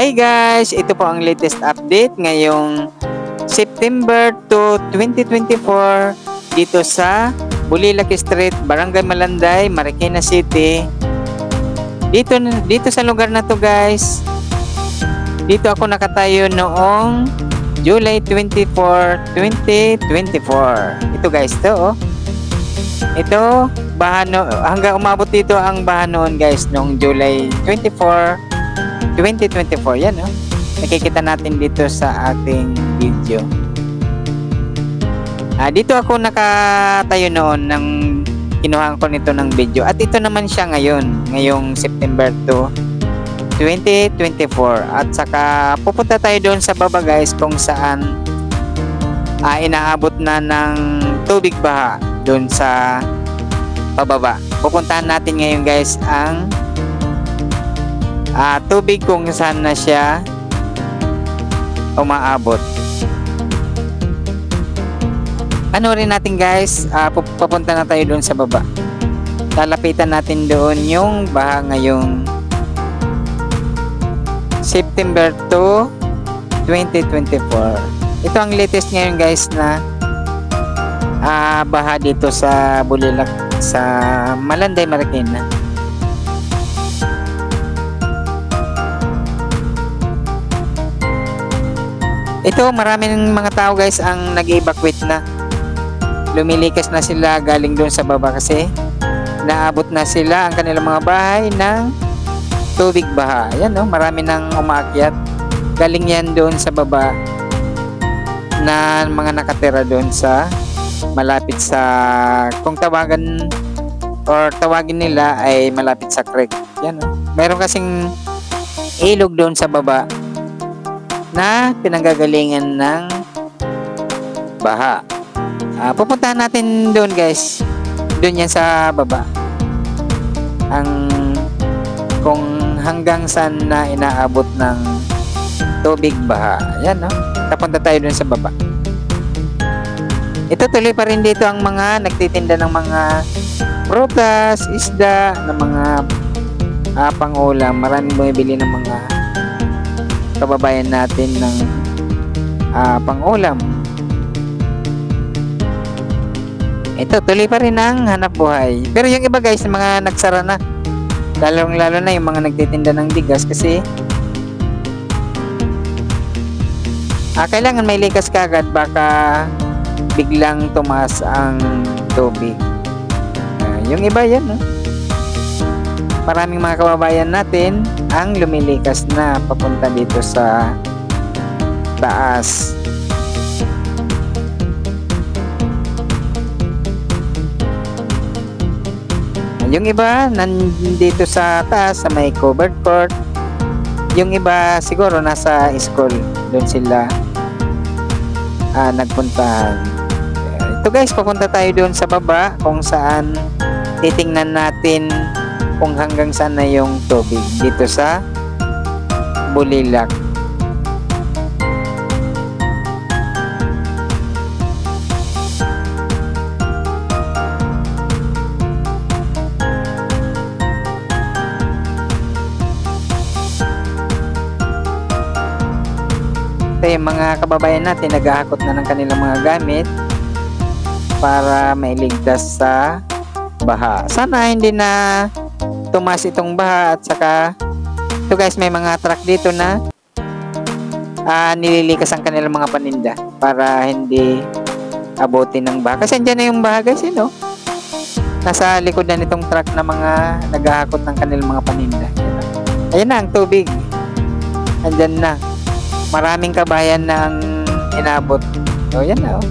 Hi guys! Ito po ang latest update ngayong September 2, 2024 dito sa Bulilac Street, Barangay Malanday, Marikina City. Dito sa lugar na to guys, dito ako nakatayo noong July 24, 2024. Ito guys, to oh. Ito, hanggang umabot dito ang baha noon guys noong July 24, 2024. Yan oh. Nakikita natin dito sa ating video. Dito ako nakatayo noon nang kinuhaan ko nito ng video. At ito naman siya ngayong September 2, 2024. At saka pupunta tayo doon sa baba guys kung saan inaabot na ng tubig baha doon sa pababa. Pupuntahan natin ngayon guys ang tubig kung saan na siya umaabot. Ano rin natin guys, papunta na tayo doon sa baba. Lalapitan natin doon yung baha ngayong September 2, 2024. Ito ang latest ngayon guys na baha dito sa Bulilac, sa Malanday, Marikina. Ito, maraming mga tao guys ang nag-evacuate na. Lumilikas na sila galing doon sa baba kasi naabot na sila ang kanilang mga bahay ng tubig baha. Ayan no, marami nang umaakyat. Galing yan doon sa baba na mga nakatira doon sa malapit sa, kung tawagin nila ay malapit sa creek. Yan no. Meron kasing ilog doon sa baba na pinanggagalingan ng baha. Pupuntahan natin doon guys. Doon yan sa baba. Kung hanggang saan na inaabot ng tubig baha. Ayan no. Tapunta tayo doon sa baba. Ito tuloy pa rin dito ang mga nagtitinda ng mga prutas, isda, ng mga pang-ulam. Maraming bumibili ng mga kababayan natin ng pang-ulam. Ito tuloy pa rin ang hanap buhay. Pero yung iba guys, mga nagsara na, lalo na yung mga nagtitinda ng bigas kasi kailangan may likas kagad, baka biglang tumaas ang tubig. Yung iba yan no? Maraming mga kababayan natin ang lumilikas na papunta dito sa taas. Yung iba nandito sa taas sa may covered court. Yung iba siguro nasa school, doon sila nagpuntahan. Ito guys, papunta tayo doon sa baba kung saan titingnan natin kung hanggang saan na yung tubig dito sa Bulilac. Ito yung mga kababayan natin naghahakot na ng kanilang mga gamit para mailigtas sa baha. Sana hindi na tumaas itong baha. At saka ito guys, may mga truck dito na nililikas ang kanilang mga paninda para hindi abutin ng baha. Kasi andyan na yung baha guys, no? Nasa likod na nitong truck na mga naghahakot ng kanilang mga paninda. Ayan na ang tubig. Andyan na. Maraming kabayan na ang inabot. So yan na oh.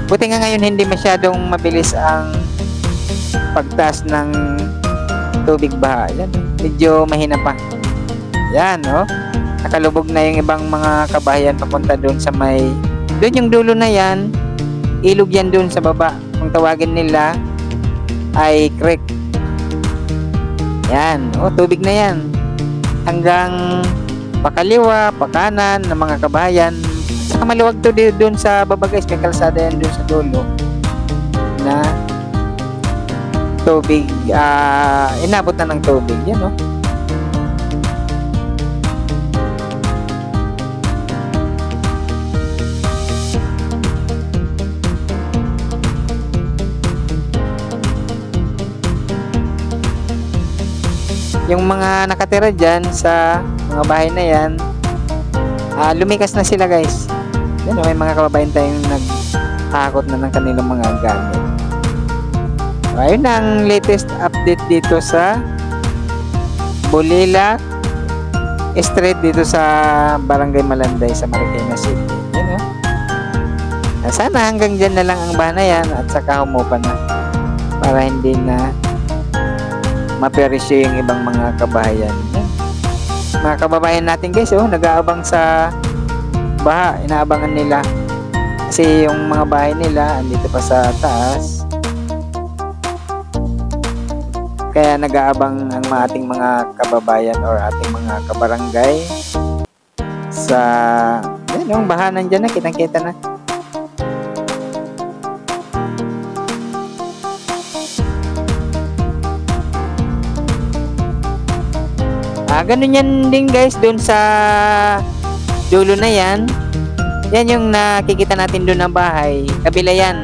Buti nga ngayon hindi masyadong mabilis ang pagtaas ng tubig baha. Yan, medyo mahina pa. Yan oh. Nakalubog na yung ibang mga kabahayan papunta doon sa doon yung dulo na yan, ilog yan doon sa baba. Kung tawagin nila ay creek. Yan oh, tubig na yan hanggang pakaliwa, pakanan ng mga kabahayan. Saka maluwag to doon sa baba guys, may kalsada yan doon sa dulo na tubig, inabot na ng tubig yan, no? yung mga nakatira dyan sa mga bahay na yan, lumikas na sila guys. Yan, may mga kababayan tayong naghakot na ng kanilang mga gamit. Ayun ang latest update dito sa Bulila Street dito sa Barangay Malanday sa Marikina City. Yan, sana hanggang dyan na lang ang baha na yan at saka humupa na para hindi na maperisyo yung ibang mga kabahayan. Yan. Mga kababayan natin guys, nag-aabang sa baha, inaabangan nila kasi yung mga bahay nila andito pa sa taas, kaya nag-aabang ang ating mga kababayan or ating mga kabarangay sa yung baha nandyan na, kitang-kita na. Ganun yan din guys doon sa dulo na yan. Yan yung nakikita natin doon ng bahay. Kabila yan.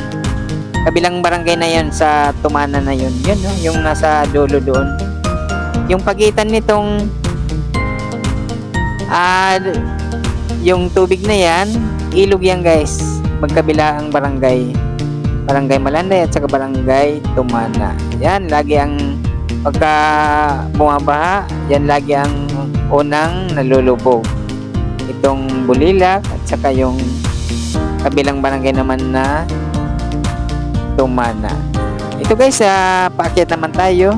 Kabilang barangay na yan sa Tumana na yun. Yan, no? Yung nasa dulo doon. Yung pagitan nitong yung tubig na yan, ilog yan guys. Magkabila ang barangay. Barangay Malanday at saka barangay Tumana. Yan, lagi ang pagka bumabaha, yan lagi ang unang nalulubog. Itong Bulilak at saka yung kabilang barangay naman na Tumana. Ito guys, paakyat naman tayo.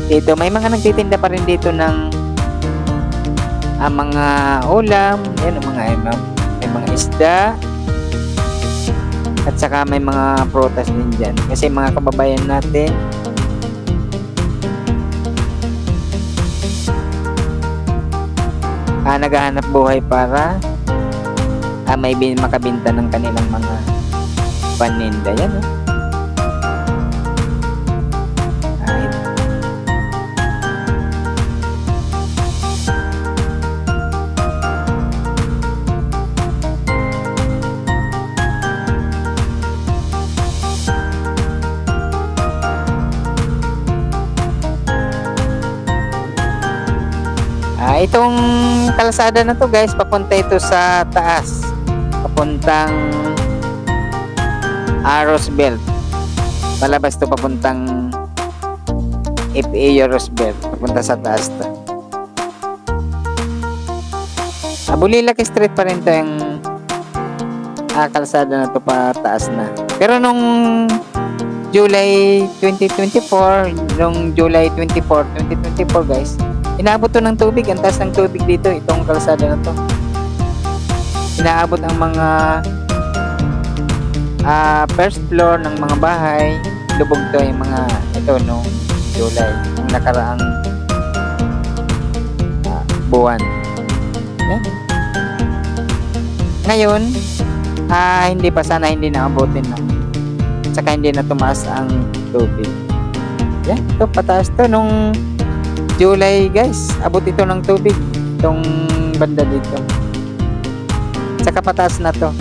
Dito may mga nagtitinda pa rin dito ng mga ulam, yan may mga isda at saka may mga prutas din dyan. Kasi mga kababayan natin naghahanap buhay para may makabinta ng kanilang mga paninda. Yan, itong kalsada na to guys, papunta ito sa taas, papuntang Roosevelt. Palabas to papuntang FA Roosevelt, papunta sa taas to. Bulilak Street pa rin to yung kalsada na to, pa taas na. Pero nung July 2024, nung July 24, 2024 guys, inaabot to ng tubig, ang taas ng tubig dito, itong kalsada na to. Inaabot ang mga first floor ng mga bahay, lubog to yung mga ito nung July, yung nakaraang buwan. Yan. Ngayon, hindi pa, sana hindi naabutin ng saka hindi na tumaas ang tubig. Yan, ito pataas to nung July guys, abot ito ng tubig itong banda dito, saka pataas na to.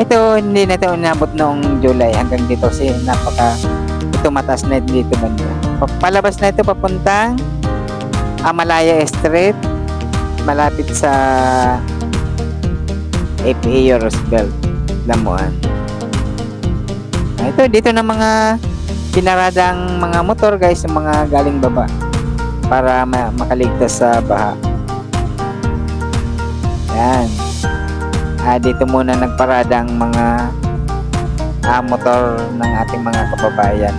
Ito hindi na ito inabot noong July hanggang dito kasi ito mataas na dito banda. Palabas na ito papuntang Amalaya Street, malapit sa FA Roosevelt, Lamuan. Ito dito na mga pinaradang mga motor guys, yung mga galing baba para makaligtas sa baha. Yan. Dito muna nagparadang mga motor ng ating mga kababayan.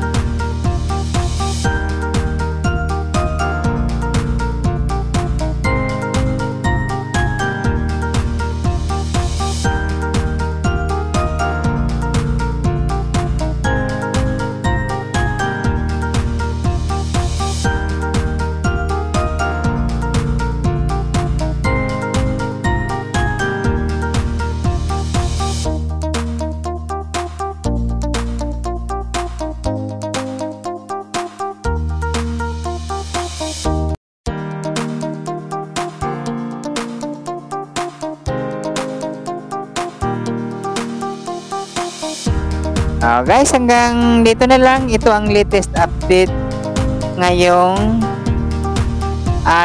Guys, hanggang dito na lang. Ito ang latest update ngayong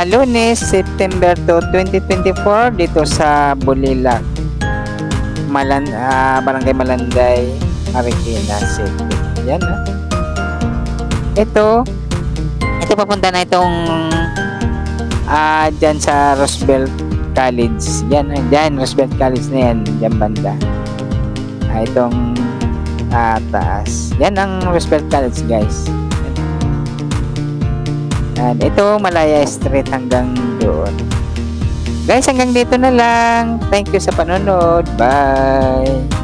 Lunes, September 2, 2024 dito sa Bulilac, Barangay Malanday, Marikina City. Yan Ito papunta na itong dyan sa Roosevelt College. Dyan, Roosevelt College na yan, dyan banda. Itong taas. Yan ang Roosevelt College, guys. Yan. Ito, Malaya Street hanggang doon. Guys, hanggang dito na lang. Thank you sa panonood. Bye!